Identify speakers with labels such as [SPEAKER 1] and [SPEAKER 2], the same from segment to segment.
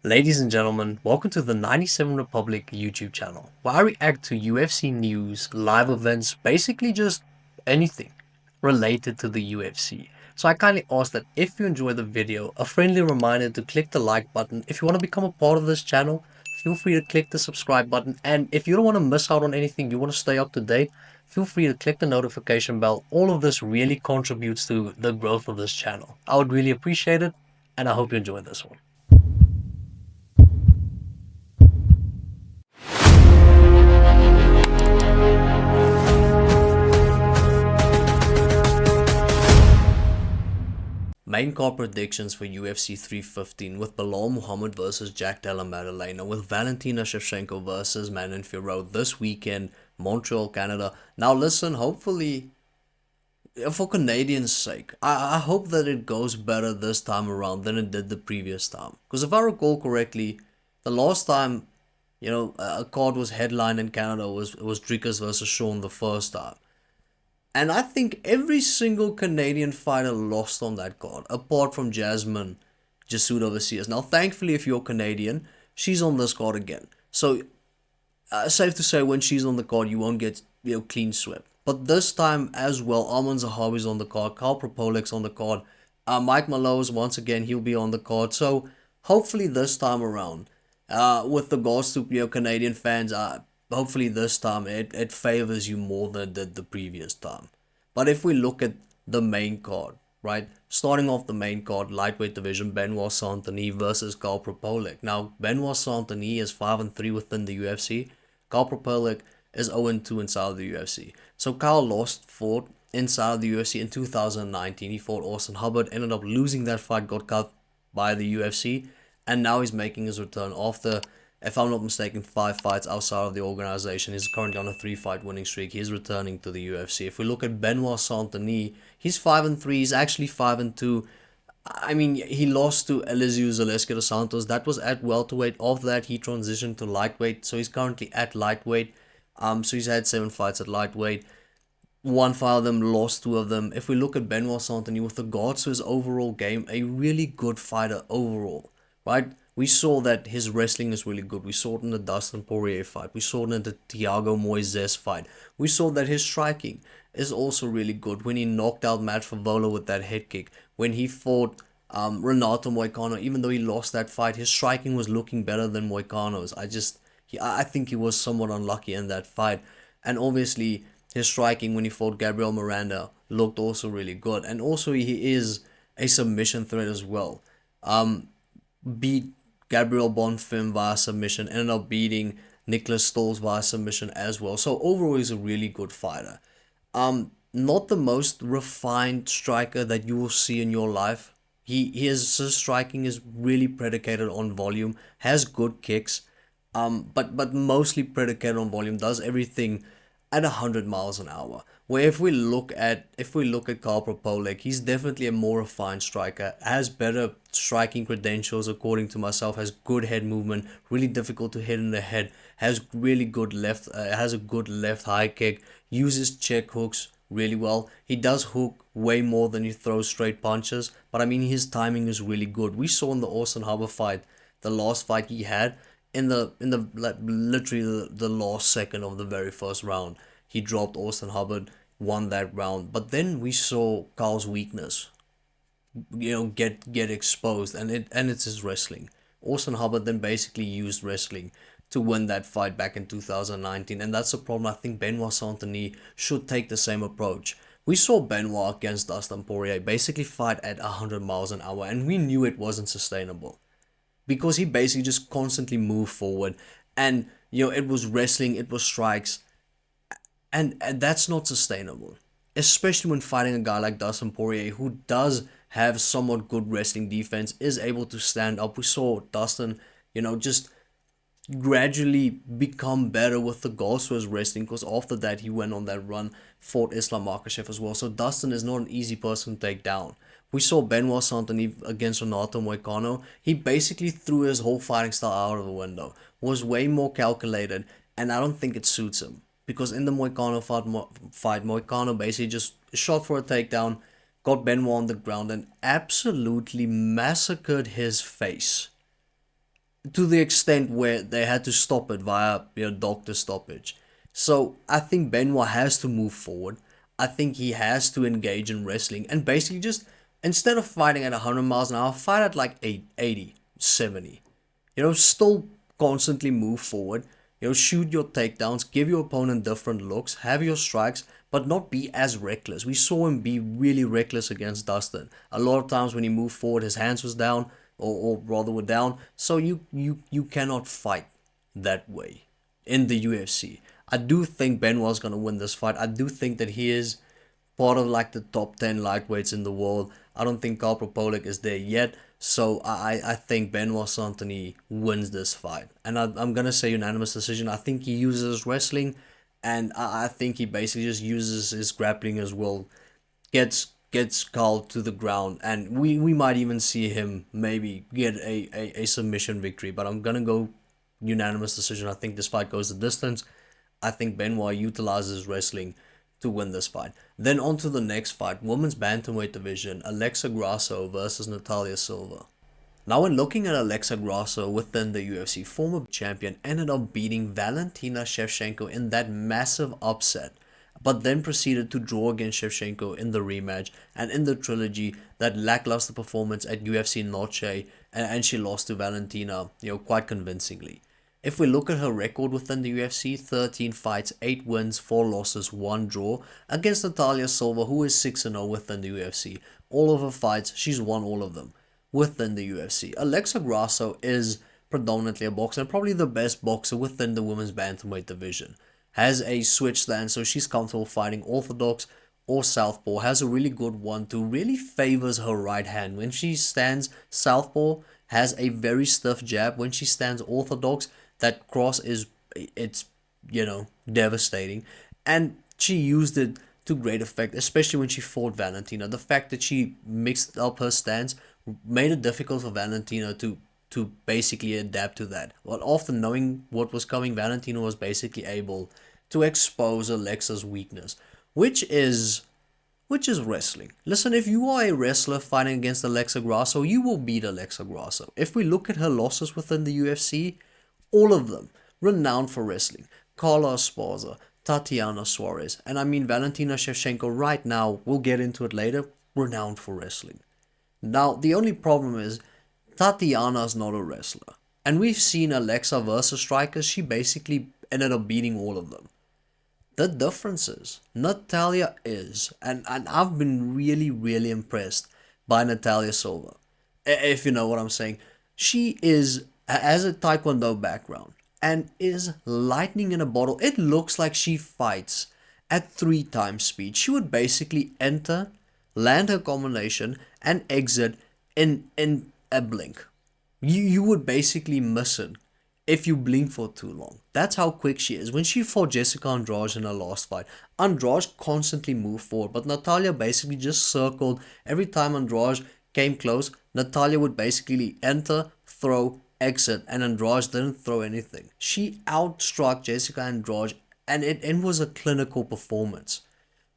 [SPEAKER 1] Ladies and gentlemen, welcome to the 97 Republic YouTube channel, where I react to UFC news, live events, basically just anything related to the UFC. So I kindly ask that if you enjoy the video, a friendly reminder to click the like button. If you want to become a part of this channel, feel free to click the subscribe button. And if you don't want to miss out on anything, you want to stay up to date, feel free to click the notification bell. All of this really contributes to the growth of this channel. I would really appreciate it, and I hope you enjoy this one. Main card predictions for UFC 315 with Belal Muhammad versus Della Maddalena, with Valentina Shevchenko versus Manon Fiorot this weekend, Montreal, Canada. Now listen, hopefully, for Canadians' sake, I hope that it goes better this time around than it did the previous time. Because if I recall correctly, the last time, a card was headlined in Canada was Dricus versus Sean the first time. And I think every single Canadian fighter lost on that card, apart from Jasmine Jasuda Vicious. Now, thankfully, if you're Canadian, she's on this card again. So, safe to say, when she's on the card, you won't get clean swept. But this time as well, Zahabi's on the card, Carl Propolec's on the card, Mike Mallows, once again, he'll be on the card. So, hopefully this time around, with regards to Canadian fans, hopefully this time it favors you more than it did the previous time. But if we look at the main card, right? Starting off the main card, lightweight division, Benoit Saint-Denis versus Carl Propolec. Now, Benoit Saint-Denis is 5-3 within the UFC. Carl Propolec is 0-2 inside of the UFC. So Carl fought inside of the UFC in 2019. He fought Austin Hubbard, ended up losing that fight, got cut by the UFC, and now he's making his return after, if I'm not mistaken, 5 fights outside of the organization. He's currently on a 3-fight winning streak. He's returning to the UFC. If we look at Benoit Saint-Denis, he's 5-3. He's actually 5-2. I mean, he lost to Eliseu Zaleski dos Santos. That was at welterweight. After that, he transitioned to lightweight. So he's currently at lightweight. So he's had 7 fights at lightweight. 1 fight of them, lost 2 of them. If we look at Benoit Saint-Denis with regards to his overall game, a really good fighter overall, right? We saw that his wrestling is really good. We saw it in the Dustin Poirier fight. We saw it in the Thiago Moises fight. We saw that his striking is also really good when he knocked out Matt Favola with that head kick. When he fought Renato Moicano, even though he lost that fight, his striking was looking better than Moicano's. I think he was somewhat unlucky in that fight. And obviously, his striking when he fought Gabriel Miranda looked also really good. And also, he is a submission threat as well. Beat Gabriel Bonfim via submission, ended up beating Nicholas Stolz via submission as well. So overall, he's a really good fighter. Not the most refined striker that you will see in your life. His striking is really predicated on volume, has good kicks, but mostly predicated on volume, does everything at 100 miles an hour. Where if we look at Carl Propolec, he's definitely a more refined striker, has better striking credentials according to myself, has good head movement, really difficult to hit in the head, has really good has a good left high kick, uses check hooks really well. He does hook way more than he throws straight punches, but I mean his timing is really good. We saw in the Austin Hubbard fight, the last fight he had, in the literally the last second of the very first round, he dropped Austin Hubbard, won that round. But then we saw Carl's weakness, get exposed, and it's his wrestling. Austin Hubbard then basically used wrestling to win that fight back in 2019, and that's the problem. I think Benoit Saint-Denis should take the same approach. We saw Benoit against Dustin Poirier basically fight at 100 miles an hour, and we knew it wasn't sustainable, because he basically just constantly moved forward, and it was wrestling, it was strikes, and that's not sustainable, especially when fighting a guy like Dustin Poirier, who does have somewhat good wrestling defense, is able to stand up. We saw Dustin, just gradually become better with regards to his wrestling, because after that he went on that run, fought Islam Makhachev as well. So Dustin is not an easy person to take down. We saw Benoit Saint-Denis against Renato Moicano. He basically threw his whole fighting style out of the window, was way more calculated, and I don't think it suits him. Because in the Moicano fight, Moicano basically just shot for a takedown, got Benoit on the ground, and absolutely massacred his face. to the extent where they had to stop it via doctor stoppage. So I think Benoit has to move forward. I think he has to engage in wrestling and basically just instead of fighting at 100 miles an hour, fight at like 80, 70. Still constantly move forward. Shoot your takedowns, give your opponent different looks, have your strikes, but not be as reckless. We saw him be really reckless against Dustin. A lot of times when he moved forward, his hands was down, or rather were down. So you cannot fight that way in the UFC. I do think Benoit's gonna win this fight. I do think that he is part of like the top 10 lightweights in the world. I don't think Carl Propolec is there yet. So I think Benoit Saint-Denis wins this fight. And I'm going to say unanimous decision. I think he uses wrestling and I think he basically just uses his grappling as well. Gets Carl to the ground and we might even see him maybe get a submission victory. But I'm going to go unanimous decision. I think this fight goes the distance. I think Benoit utilizes wrestling to win this fight. Then on to the next fight, women's bantamweight division, Alexa Grasso versus Natalia Silva. Now when looking at Alexa Grasso within the UFC, former champion ended up beating Valentina Shevchenko in that massive upset, but then proceeded to draw against Shevchenko in the rematch and in the trilogy, that lackluster performance at UFC Noche, and she lost to Valentina, quite convincingly. If we look at her record within the UFC, 13 fights, 8 wins, 4 losses, 1 draw against Natalia Silva, who is 6-0 within the UFC. All of her fights, she's won all of them within the UFC. Alexa Grasso is predominantly a boxer and probably the best boxer within the women's bantamweight division. Has a switch stance, so she's comfortable fighting orthodox or southpaw. Has a really good 1-2, really favors her right hand. When she stands southpaw, has a very stiff jab. When she stands orthodox, that cross it's devastating, and she used it to great effect, especially when she fought Valentina. The fact that she mixed up her stance made it difficult for Valentina to basically adapt to that. But after knowing what was coming, Valentina was basically able to expose Alexa's weakness, which is wrestling. Listen, if you are a wrestler fighting against Alexa Grasso, you will beat Alexa Grasso. If we look at her losses within the UFC, all of them renowned for wrestling. Carla Esparza, Tatiana Suarez, and I mean Valentina Shevchenko right now, we'll get into it later, renowned for wrestling. Now, the only problem is Tatiana's not a wrestler. And we've seen Alexa versus strikers, she basically ended up beating all of them. The difference is, Natalia is, and I've been really, really impressed by Natalia Silva. If you know what I'm saying. She has a taekwondo background and is lightning in a bottle. It looks like she fights at 3 times speed. She would basically enter, land her combination, and exit in a blink. You would basically miss it if you blink for too long. That's how quick she is. When she fought Jessica Andrade in her last fight, Andrade constantly moved forward, but Natalia basically just circled. Every time Andrade came close, Natalia would basically enter, throw, exit, and Andrade didn't throw anything. She outstruck Jessica Andrade, and it was a clinical performance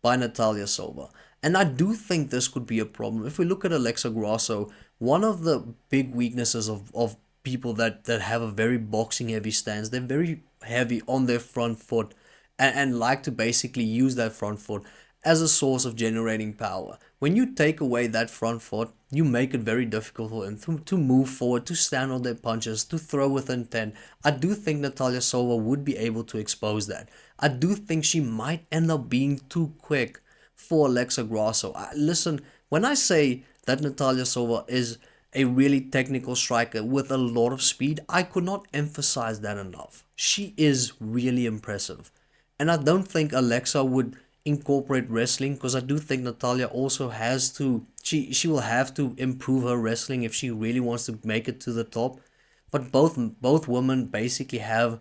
[SPEAKER 1] by Natalia Silva. And I do think this could be a problem. If we look at Alexa Grasso, one of the big weaknesses of people that have a very boxing heavy stance, they're very heavy on their front foot and like to basically use that front foot as a source of generating power. When you take away that front foot, you make it very difficult for them to move forward, to stand on their punches, to throw with intent. I do think Natalia Silva would be able to expose that. I do think she might end up being too quick for Alexa Grasso. Listen, when I say that Natalia Silva is a really technical striker with a lot of speed, I could not emphasize that enough. She is really impressive. And I don't think Alexa would incorporate wrestling, because I do think Natalia also has to, she will have to improve her wrestling if she really wants to make it to the top. But both women basically have,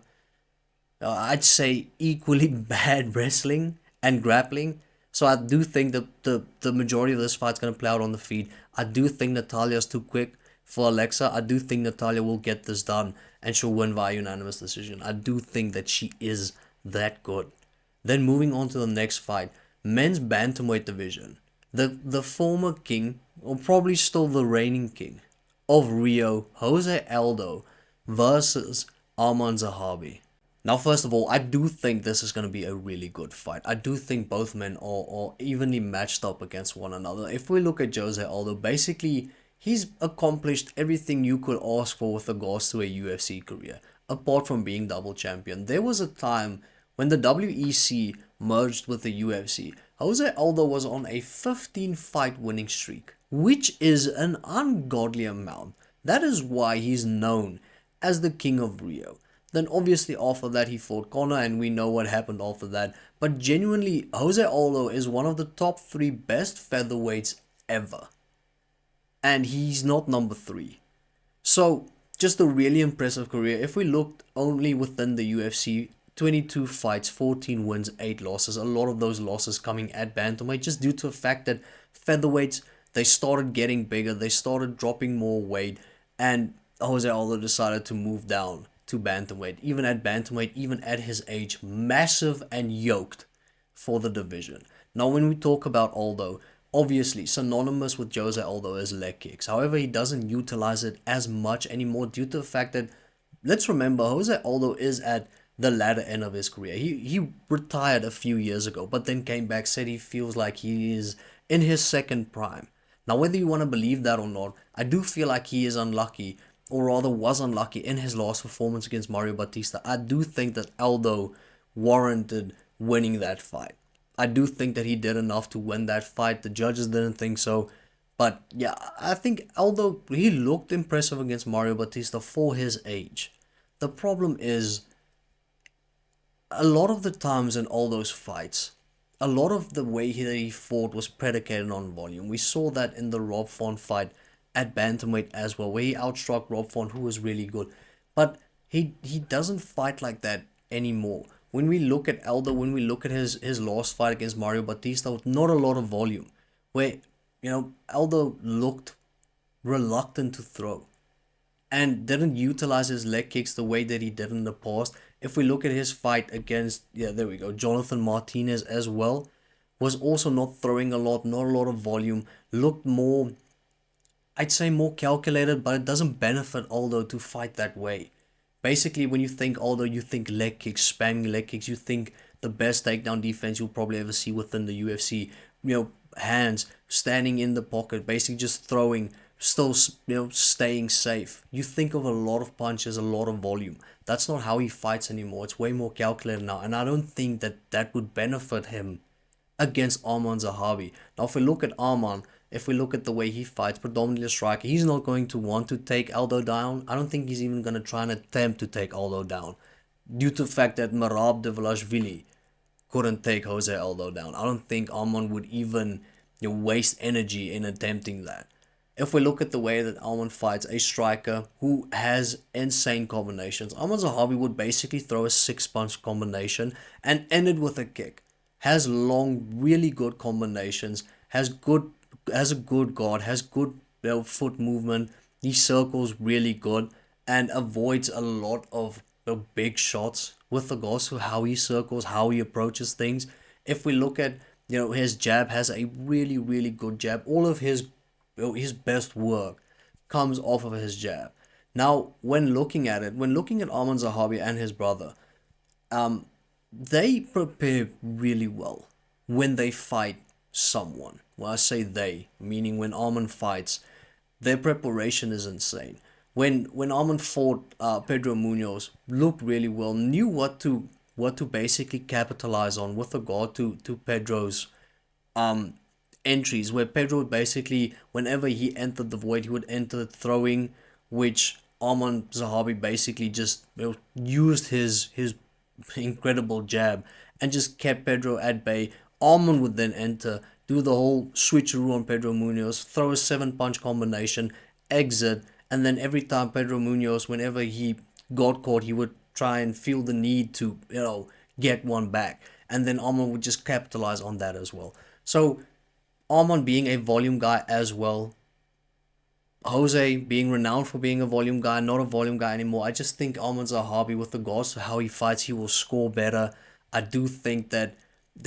[SPEAKER 1] I'd say, equally bad wrestling and grappling. So I do think that the majority of this fight's going to play out on the feet. I do think Natalia's too quick for Alexa. I do think Natalia will get this done and she'll win via unanimous decision. I do think that she is that good. Then moving on to the next fight, men's bantamweight division. The former king, or probably still the reigning king of Rio, Jose Aldo, versus Arman Zahabi. Now, first of all, I do think this is going to be a really good fight. I do think both men are evenly matched up against one another. If we look at Jose Aldo, basically, he's accomplished everything you could ask for with regards to a UFC career, apart from being double champion. There was a time when the WEC merged with the UFC. Jose Aldo was on a 15 fight winning streak, which is an ungodly amount. That is why he's known as the King of Rio. Then obviously after that he fought Conor and we know what happened after that. But genuinely, Jose Aldo is one of the top 3 best featherweights ever. And he's not number 3. So, just a really impressive career. If we looked only within the UFC, 22 fights, 14 wins, 8 losses. A lot of those losses coming at bantamweight just due to the fact that featherweights, they started getting bigger, they started dropping more weight, and Jose Aldo decided to move down to bantamweight. Even at bantamweight, even at his age, massive and yoked for the division. Now, when we talk about Aldo, obviously synonymous with Jose Aldo is leg kicks. However, he doesn't utilize it as much anymore due to the fact that, let's remember, Jose Aldo is at the latter end of his career. He retired a few years ago, but then came back, said he feels like he is in his second prime. Now, whether you want to believe that or not, I do feel like he is unlucky, or rather was unlucky in his last performance against Mario Batista. I do think that Aldo warranted winning that fight. I do think that he did enough to win that fight. The judges didn't think so. But yeah, I think Aldo, he looked impressive against Mario Batista for his age. The problem is, a lot of the times in all those fights, a lot of the way that he fought was predicated on volume. We saw that in the Rob Font fight at bantamweight as well, where he outstruck Rob Font, who was really good. But he doesn't fight like that anymore. When we look at Aldo, when we look at his last fight against Mario Batista, with not a lot of volume, where, Aldo looked reluctant to throw and didn't utilize his leg kicks the way that he did in the past. If we look at his fight against, Jonathan Martinez as well, was also not throwing a lot, not a lot of volume, looked more, I'd say more calculated, but it doesn't benefit Aldo to fight that way. Basically, when you think Aldo, you think leg kicks, spamming leg kicks, you think the best takedown defense you'll probably ever see within the UFC. Hands, standing in the pocket, basically just throwing, still, staying safe. You think of a lot of punches, a lot of volume. That's not how he fights anymore. It's way more calculated now, and I don't think that would benefit him against Arman Zahabi. Now, if we look at Arman, if we look at the way he fights, predominantly a striker, he's not going to want to take Aldo down. I don't think he's even going to try and attempt to take Aldo down, due to the fact that Merab Dvalishvili couldn't take Jose Aldo down. I don't think Arman would even waste energy in attempting that. If we look at the way that Arman fights, a striker who has insane combinations, Arman Zahabi would basically throw a 6-punch combination and end it with a kick. Has long, really good combinations, has a good guard, has good foot movement. He circles really good and avoids a lot of big shots with regards to how he circles, how he approaches things. If we look at his jab, has a really, really good jab. All of his best work comes off of his jab. Now, when looking at Arman Zahabi and his brother, they prepare really well when they fight someone. Well, I say they, meaning when Arman fights, their preparation is insane. When Arman fought Pedro Munoz, looked really well, knew what to basically capitalize on with regard to Pedro's entries, where Pedro would basically, whenever he entered the void, he would enter throwing, which Arman Zahabi basically just used his incredible jab and just kept Pedro at bay. Arman would then enter, do the whole switcheroo on Pedro Munoz, throw a 7-punch combination, exit, and then every time Pedro Munoz, whenever he got caught, he would try and feel the need to, get one back. And then Arman would just capitalize on that as well. So, Arman being a volume guy as well, Jose being renowned for being a volume guy, not a volume guy anymore. I just think Arman Zahabi, with regards to how he fights, he will score better. I do think that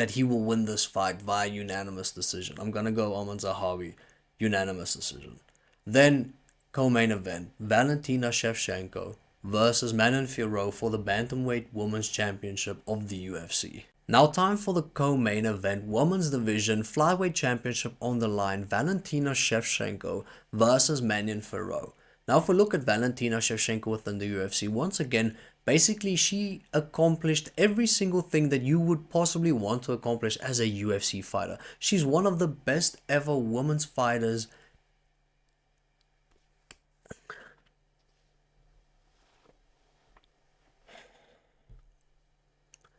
[SPEAKER 1] he will win this fight via unanimous decision. I'm going to go Arman Zahabi, unanimous decision. Then, co-main event, Valentina Shevchenko versus Manon Fiorot for the Bantamweight Women's Championship of the UFC. Now time for the co-main event, Women's Division Flyweight Championship on the line, Valentina Shevchenko versus Manon Fiorot. Now if we look at Valentina Shevchenko within the UFC, once again, basically she accomplished every single thing that you would possibly want to accomplish as a UFC fighter. She's one of the best ever women's fighters.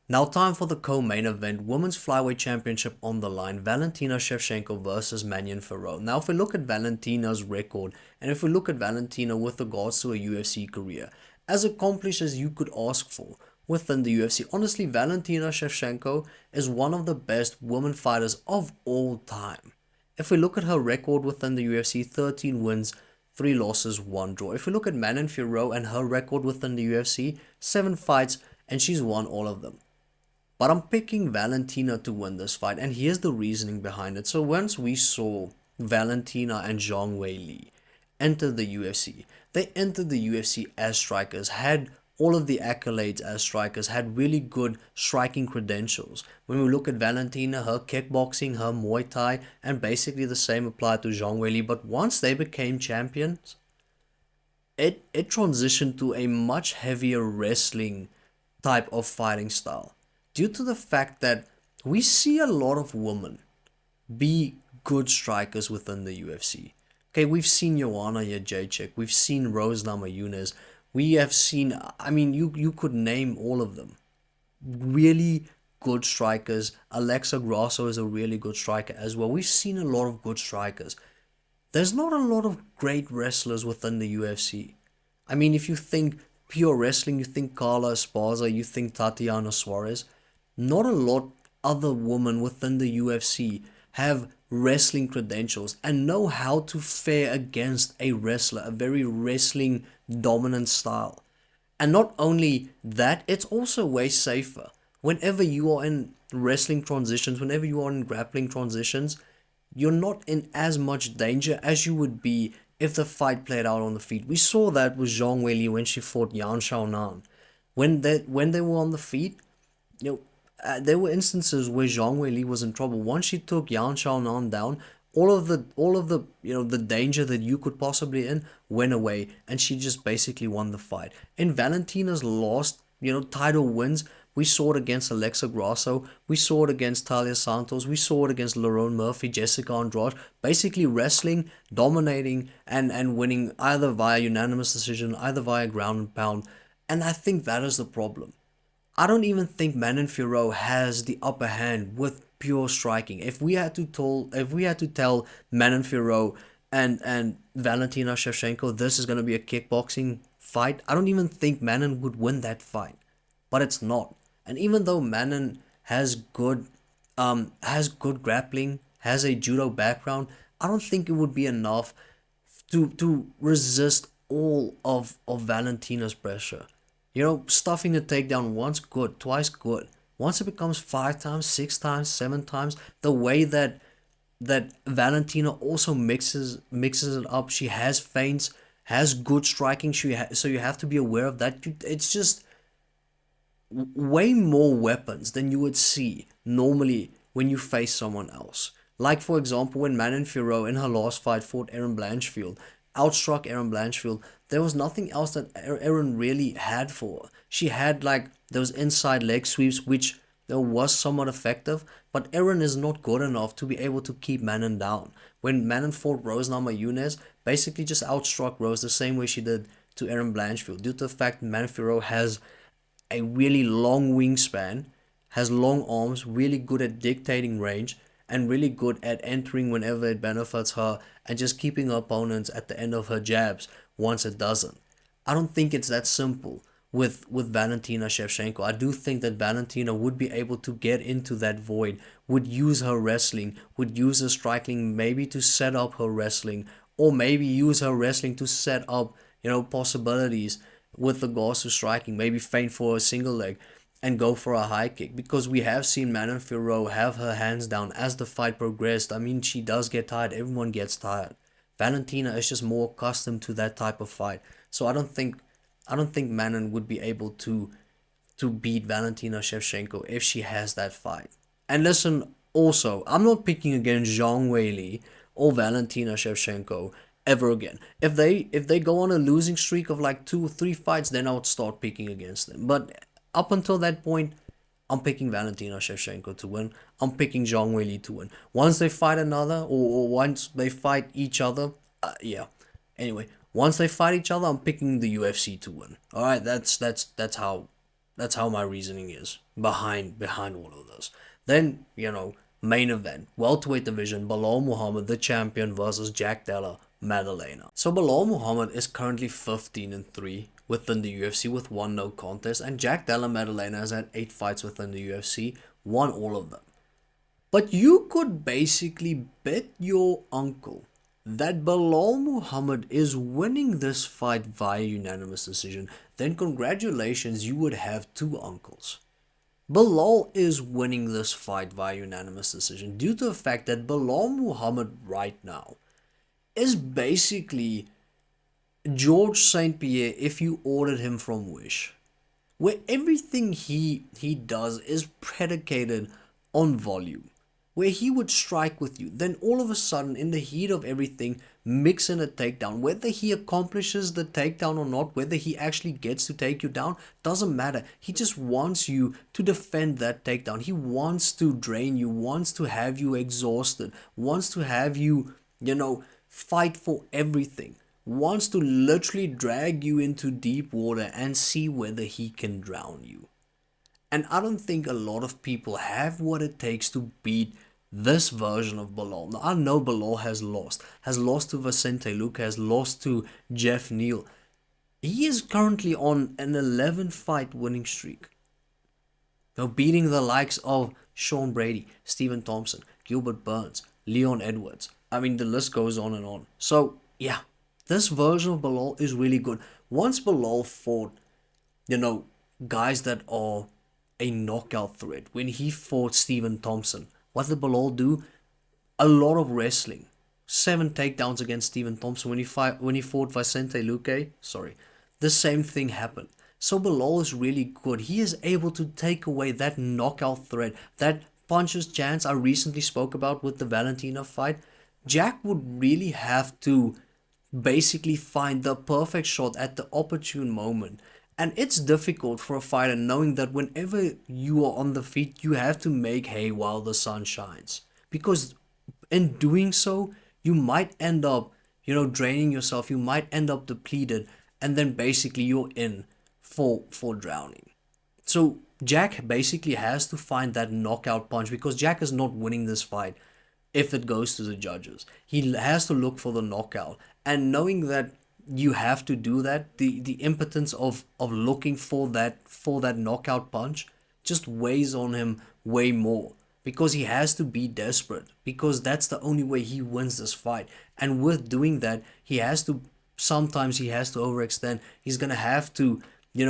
[SPEAKER 1] Now time for the co-main event, Women's Flyweight Championship on the line, Valentina Shevchenko versus Manon Fiorot. Now if we look at Valentina's record, and if we look at Valentina with regards to a UFC career, as accomplished as you could ask for within the UFC, honestly, Valentina Shevchenko is one of the best women fighters of all time. If we look at her record within the UFC, 13 wins, 3 losses, 1 draw. If we look at Manon Fiorot and her record within the UFC, 7 fights, and she's won all of them. But I'm picking Valentina to win this fight, and here's the reasoning behind it. So once we saw Valentina and Zhang Weili enter the UFC, they entered the UFC as strikers, had all of the accolades as strikers, had really good striking credentials. When we look at Valentina, her kickboxing, her Muay Thai, and basically the same applied to Zhang Weili. But once they became champions, it transitioned to a much heavier wrestling type of fighting style, due to the fact that we see a lot of women be good strikers within the UFC. Okay, we've seen Joanna Jędrzejczyk, we've seen Rose Namajunas, we have seen, I mean, you could name all of them. Really good strikers. Alexa Grasso is a really good striker as well. We've seen a lot of good strikers. There's not a lot of great wrestlers within the UFC. I mean, if you think pure wrestling, you think Carla Esparza, you think Tatiana Suarez. Not a lot other women within the UFC have wrestling credentials and know how to fare against a wrestler, a very wrestling dominant style. And not only that, it's also way safer. Whenever you are in wrestling transitions, whenever you are in grappling transitions, you're not in as much danger as you would be if the fight played out on the feet. We saw that with Zhang Weili when she fought Yan Xiaonan. When they were on the feet, you know, there were instances where Zhang Weili was in trouble. Once she took Yan Xiaonan down, all of the the danger that you could possibly in went away, and she just basically won the fight. In Valentina's last title wins, we saw it against Alexa Grasso, we saw it against Talia Santos, we saw it against Lerone Murphy, Jessica Andrade, basically wrestling, dominating, and winning either via unanimous decision, either via ground and pound. And I think that is the problem. I don't even think Manon Fiorot has the upper hand with pure striking. If we had to tell Manon Fiorot and Valentina Shevchenko this is going to be a kickboxing fight, I don't even think Manon would win that fight. But it's not. And even though Manon has good grappling, has a judo background, I don't think it would be enough to resist all of Valentina's pressure. Stuffing the takedown once good, twice good. Once it becomes 5 times, 6 times, 7 times, the way that Valentina also mixes it up. She has feints, has good striking. So you have to be aware of that. It's just way more weapons than you would see normally when you face someone else. Like, for example, when Manon Fiorot in her last fight fought Erin Blanchfield, outstruck Erin Blanchfield, there was nothing else that Erin really had for her. She had like those inside leg sweeps, which was somewhat effective, but Erin is not good enough to be able to keep Manon down. When Manon fought Rose Namajunas, basically just outstruck Rose the same way she did to Erin Blanchfield, due to the fact that Manon Fiorot has a really long wingspan, has long arms, really good at dictating range, and really good at entering whenever it benefits her and just keeping her opponents at the end of her jabs once it doesn't. I don't think it's that simple with Valentina Shevchenko. I do think that Valentina would be able to get into that void, would use her wrestling, would use her striking maybe to set up her wrestling, or maybe use her wrestling to set up, possibilities with regards to striking, maybe feint for a single leg and go for a high kick, because we have seen Manon Fiorot have her hands down as the fight progressed. I mean, she does get tired. Everyone gets tired. Valentina is just more accustomed to that type of fight. So I don't think I don't think Manon would be able to beat Valentina Shevchenko if she has that fight. And listen, also, I'm not picking against Zhang Weili or Valentina Shevchenko ever again. If they go on a losing streak of like 2 or 3 fights, then I would start picking against them. But up until that point, I'm picking Valentina Shevchenko to win. I'm picking Zhang Weili to win. Once they fight another, or once they fight each other, yeah. Anyway, once they fight each other, I'm picking the UFC to win. All right, that's how my reasoning is behind all of this. Then, main event, welterweight division, Belal Muhammad, the champion, versus Jack Della Maddalena. So Belal Muhammad is currently 15-3 within the UFC with one no contest, and Jack Della Maddalena has had 8 fights within the UFC, won all of them. But you could basically bet your uncle that Belal Muhammad is winning this fight via unanimous decision, then congratulations, you would have two uncles. Belal is winning this fight via unanimous decision due to the fact that Belal Muhammad right now is basically George St. Pierre if you ordered him from Wish, where everything he does is predicated on volume, where he would strike with you, then all of a sudden in the heat of everything mix in a takedown. Whether he accomplishes the takedown or not, whether he actually gets to take you down, doesn't matter. He just wants you to defend that takedown. He wants to drain you, wants to have you exhausted, wants to have you, fight for everything, wants to literally drag you into deep water and see whether he can drown you. And I don't think a lot of people have what it takes to beat this version of Belal. Now, I know Belal has lost to Vicente Luque, has lost to Jeff Neal. He is currently on an 11-fight winning streak. Now, beating the likes of Sean Brady, Stephen Thompson, Gilbert Burns, Leon Edwards. I mean, the list goes on and on. So, yeah, this version of Belal is really good. Once Belal fought, guys that are a knockout threat. When he fought Stephen Thompson, what did Belal do? A lot of wrestling. 7 takedowns against Stephen Thompson. When he fought Vicente Luque, the same thing happened. So Belal is really good. He is able to take away that knockout threat, that puncher's chance I recently spoke about with the Valentina fight. Jack would really have to basically find the perfect shot at the opportune moment. And it's difficult for a fighter knowing that whenever you are on the feet, you have to make hay while the sun shines. Because in doing so, you might end up, draining yourself. You might end up depleted. And then basically you're in for drowning. So Jack basically has to find that knockout punch because Jack is not winning this fight if it goes to the judges. He has to look for the knockout. And knowing that you have to do that, the impotence of looking for that knockout punch just weighs on him way more because he has to be desperate because that's the only way he wins this fight. And with doing that, sometimes he has to overextend. He's gonna have to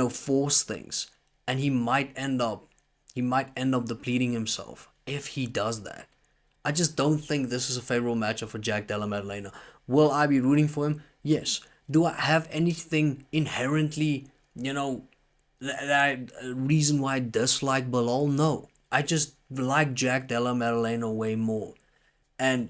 [SPEAKER 1] force things, and he might end up depleting himself if he does that. I just don't think this is a favorable matchup for Jack Della Maddalena. Will I be rooting for him? Yes. Do I have anything inherently, that reason why I dislike Belal? No. I just like Jack Della Maddalena way more. And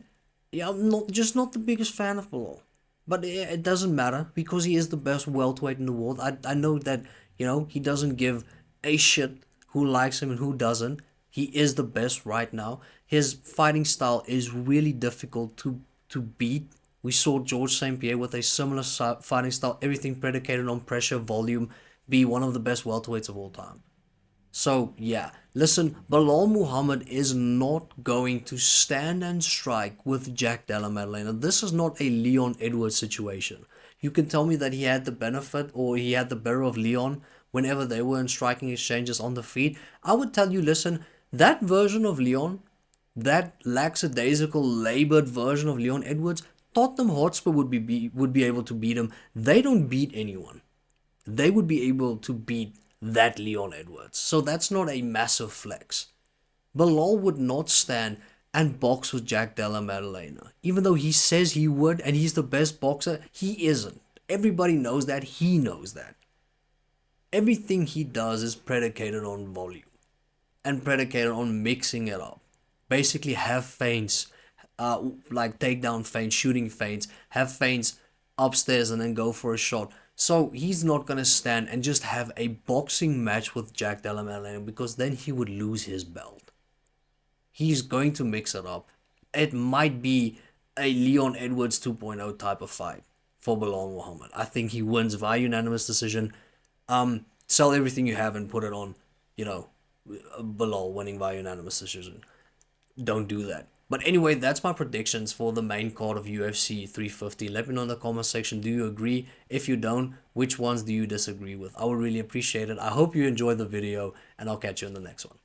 [SPEAKER 1] yeah, I'm not the biggest fan of Belal. But it doesn't matter because he is the best welterweight in the world. I know that, he doesn't give a shit who likes him and who doesn't. He is the best right now. His fighting style is really difficult to beat. We saw George St. Pierre with a similar fighting style, everything predicated on pressure, volume, be one of the best welterweights of all time. So, yeah, listen, Belal Muhammad is not going to stand and strike with Jack Della Maddalena. This is not a Leon Edwards situation. You can tell me that he had the benefit or he had the better of Leon whenever they were in striking exchanges on the feet. I would tell you, listen, that version of Leon, that lackadaisical, labored version of Leon Edwards, Tottenham Hotspur would be able to beat him. They don't beat anyone. They would be able to beat that Leon Edwards. So that's not a massive flex. Belal would not stand and box with Jack Della Maddalena. Even though he says he would and he's the best boxer, he isn't. Everybody knows that. He knows that. everything he does is predicated on volume and predicated on mixing it up. Basically, have feints, like takedown feints, shooting feints, have feints upstairs and then go for a shot. So he's not gonna stand and just have a boxing match with Jack Della Maddalena, because then he would lose his belt. He's going to mix it up. It might be a Leon Edwards 2.0 type of fight for Belal Muhammad. I think he wins via unanimous decision. Sell everything you have and put it on, you know, Belal winning via unanimous decision. Don't do that. But anyway, that's my predictions for the main card of UFC 350. Let me know in the comment section, do you agree? If you don't, which ones do you disagree with? I would really appreciate it. I hope you enjoyed the video, and I'll catch you in the next one.